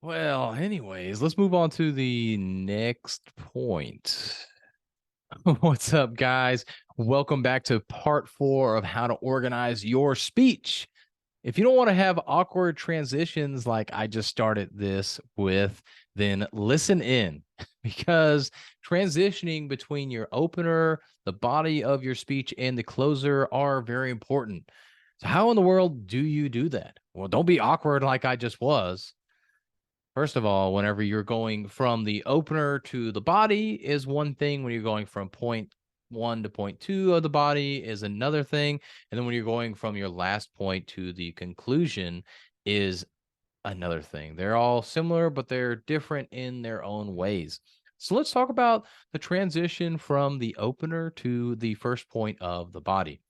Well, anyways, let's move on to the next point. What's up, guys? Welcome back to part 4 of how to organize your speech. If you don't want to have awkward transitions like I just started this with, then listen in because transitioning between your opener, the body of your speech, and the closer are very important. So, how in the world do you do that? Well, don't be awkward like I just was. First of all, whenever you're going from the opener to the body is one thing. When you're going from point one to point two of the body is another thing. And then when you're going from your last point to the conclusion is another thing. They're all similar, but they're different in their own ways. So let's talk about the transition from the opener to the first point of the body.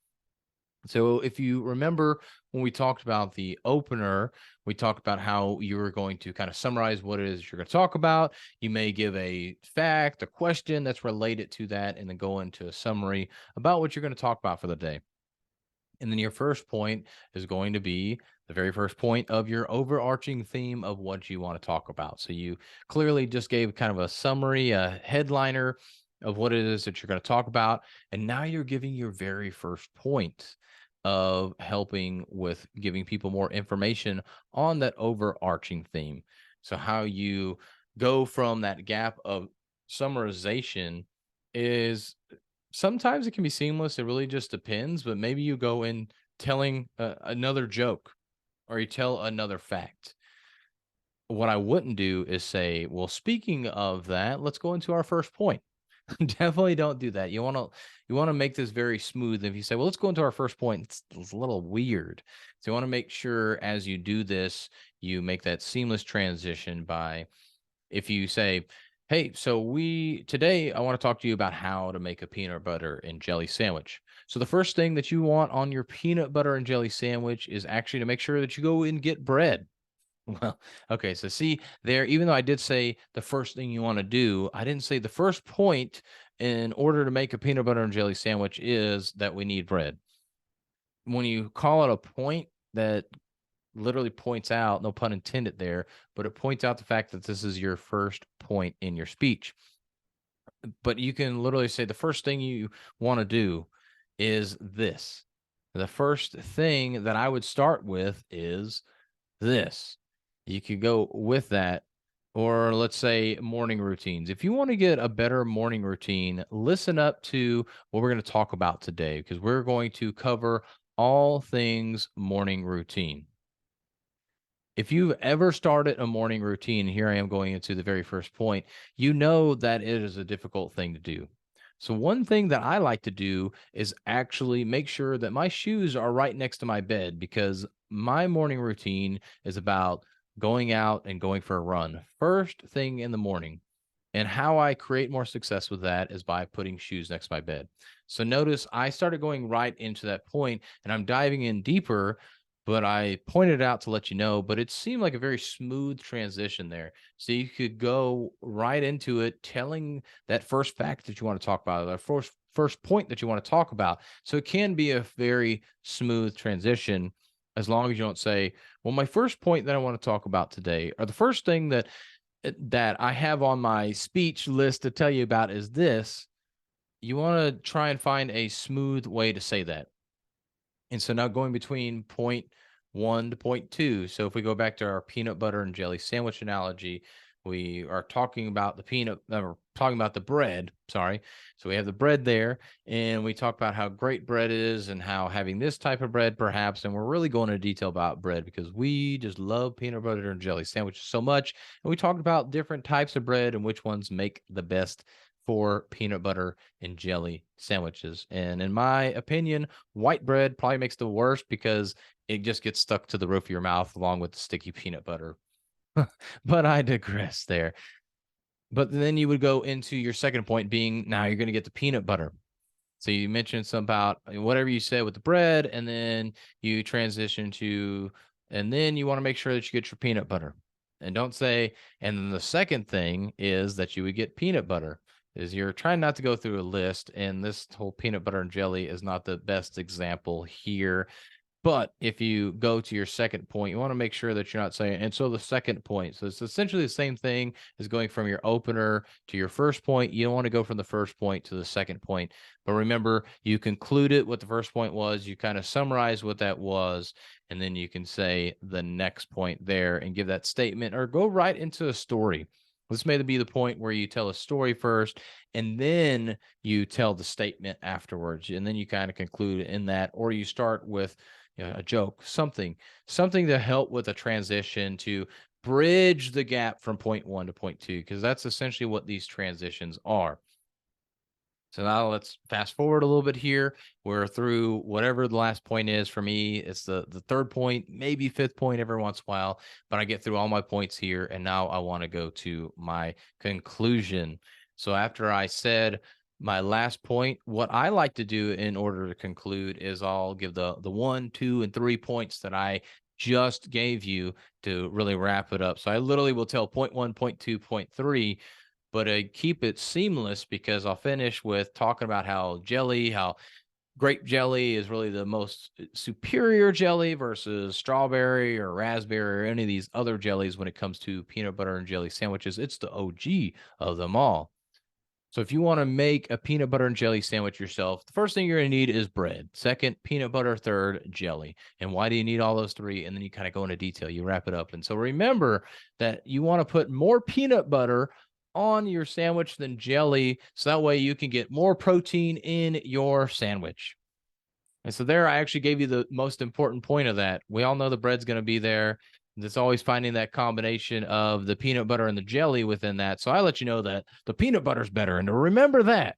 So, if you remember when we talked about the opener, we talked about how you were going to kind of summarize what it is you're going to talk about. You may give a fact, a question that's related to that, and then go into a summary about what you're going to talk about for the day. And then your first point is going to be the very first point of your overarching theme of what you want to talk about. So, you clearly just gave kind of a summary, a headliner of what it is that you're going to talk about. And now you're giving your very first point of helping with giving people more information on that overarching theme. So, how you go from that gap of summarization is sometimes it can be seamless. It really just depends. But maybe you go in telling another joke or you tell another fact. What I wouldn't do is say, well, speaking of that, let's go into our first point. Definitely don't do that. You want to make this very smooth. If you say, "Well, let's go into our first point," it's a little weird. So you want to make sure as you do this, you make that seamless transition by if you say, "Hey, so we today I want to talk to you about how to make a peanut butter and jelly sandwich." So the first thing that you want on your peanut butter and jelly sandwich is actually to make sure that you go and get bread. Well, okay, so see there, even though I did say the first thing you want to do, I didn't say the first point in order to make a peanut butter and jelly sandwich is that we need bread. When you call it a point that literally points out, no pun intended there, but it points out the fact that this is your first point in your speech. But you can literally say the first thing you want to do is this. The first thing that I would start with is this. You could go with that. Or let's say morning routines. If you want to get a better morning routine, listen up to what we're going to talk about today because we're going to cover all things morning routine. If you've ever started a morning routine, here I am going into the very first point, you know that it is a difficult thing to do. So, one thing that I like to do is actually make sure that my shoes are right next to my bed because my morning routine is about going out and going for a run first thing in the morning. And how I create more success with that is by putting shoes next to my bed. So notice I started going right into that point and I'm diving in deeper, but I pointed out to let you know, but it seemed like a very smooth transition there. So you could go right into it, telling that first fact that you want to talk about, that first point that you want to talk about. So it can be a very smooth transition as long as you don't say, well, my first point that I want to talk about today, or the first thing that I have on my speech list to tell you about is this. You want to try and find a smooth way to say that. And so now going between point one to point two. So if we go back to our peanut butter and jelly sandwich analogy, we are talking about the we're talking about the bread. Sorry. So we have the bread there, and we talk about how great bread is and how having this type of bread, perhaps. And we're really going into detail about bread because we just love peanut butter and jelly sandwiches so much. And we talked about different types of bread and which ones make the best for peanut butter and jelly sandwiches. And in my opinion, white bread probably makes the worst because it just gets stuck to the roof of your mouth along with the sticky peanut butter. But I digress there. But then you would go into your second point being now you're going to get the peanut butter. So you mentioned some about whatever you said with the bread, and then you transition to, and then you want to make sure that you get your peanut butter. And don't say, and then the second thing is that you would get peanut butter. Is you're trying not to go through a list, and this whole peanut butter and jelly is not the best example here But if you go to your second point, you want to make sure that you're not saying, and so the second point. So it's essentially the same thing as going from your opener to your first point. You don't want to go from the first point to the second point. But remember, you concluded what the first point was, you kind of summarize what that was, and then you can say the next point there and give that statement or go right into a story. This may be the point where you tell a story first and then you tell the statement afterwards. And then you kind of conclude in that, or you start with a joke, something to help with a transition to bridge the gap from point one to point two, because that's essentially what these transitions are. So now let's fast forward a little bit here. We're through whatever the last point is for me. It's the third point, maybe fifth point every once in a while, but I get through all my points here. And now I want to go to my conclusion. So after I said my last point, what I like to do in order to conclude is I'll give the 1, 2, and 3 points that I just gave you to really wrap it up. So I literally will tell point 1, point 2, point 3, but I keep it seamless because I'll finish with talking about how grape jelly is really the most superior jelly versus strawberry or raspberry or any of these other jellies when it comes to peanut butter and jelly sandwiches. It's the OG of them all. So if you want to make a peanut butter and jelly sandwich yourself, the first thing you're going to need is bread. Second, peanut butter. Third, jelly. And why do you need all those three? And then you kind of go into detail. You wrap it up. And so remember that you want to put more peanut butter on your sandwich than jelly, so that way you can get more protein in your sandwich. And so there I actually gave you the most important point of that. We all know the bread's going to be there. It's always finding that combination of the peanut butter and the jelly within that. So I let you know that the peanut butter's better, and to remember that.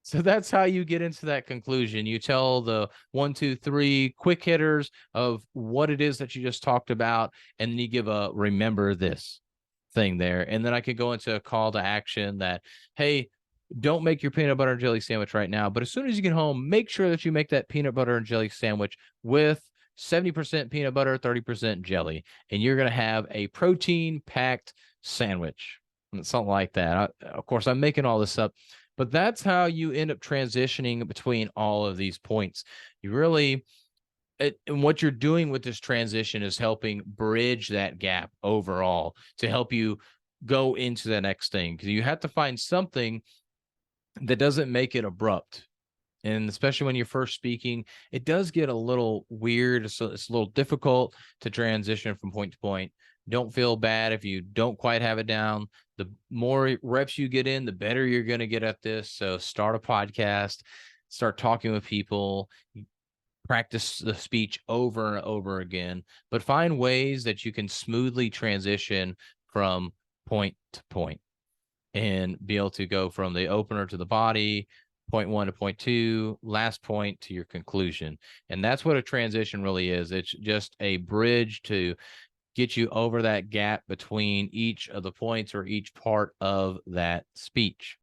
So that's how you get into that conclusion. You tell the 1, 2, 3 quick hitters of what it is that you just talked about, and then you give a remember this thing there. And then I could go into a call to action that, hey, don't make your peanut butter and jelly sandwich right now, but as soon as you get home, make sure that you make that peanut butter and jelly sandwich with 70% peanut butter, 30% jelly, and you're going to have a protein packed sandwich, something like that. Of course, I'm making all this up, but that's how you end up transitioning between all of these points. You really, and what you're doing with this transition is helping bridge that gap overall to help you go into the next thing, because you have to find something that doesn't make it abrupt. And especially when you're first speaking, it does get a little weird. So it's a little difficult to transition from point to point. Don't feel bad if you don't quite have it down. The more reps you get in, the better you're going to get at this. So start a podcast, start talking with people, practice the speech over and over again, but find ways that you can smoothly transition from point to point and be able to go from the opener to the body, point 1 to point 2, last point to your conclusion. And that's what a transition really is. It's just a bridge to get you over that gap between each of the points or each part of that speech.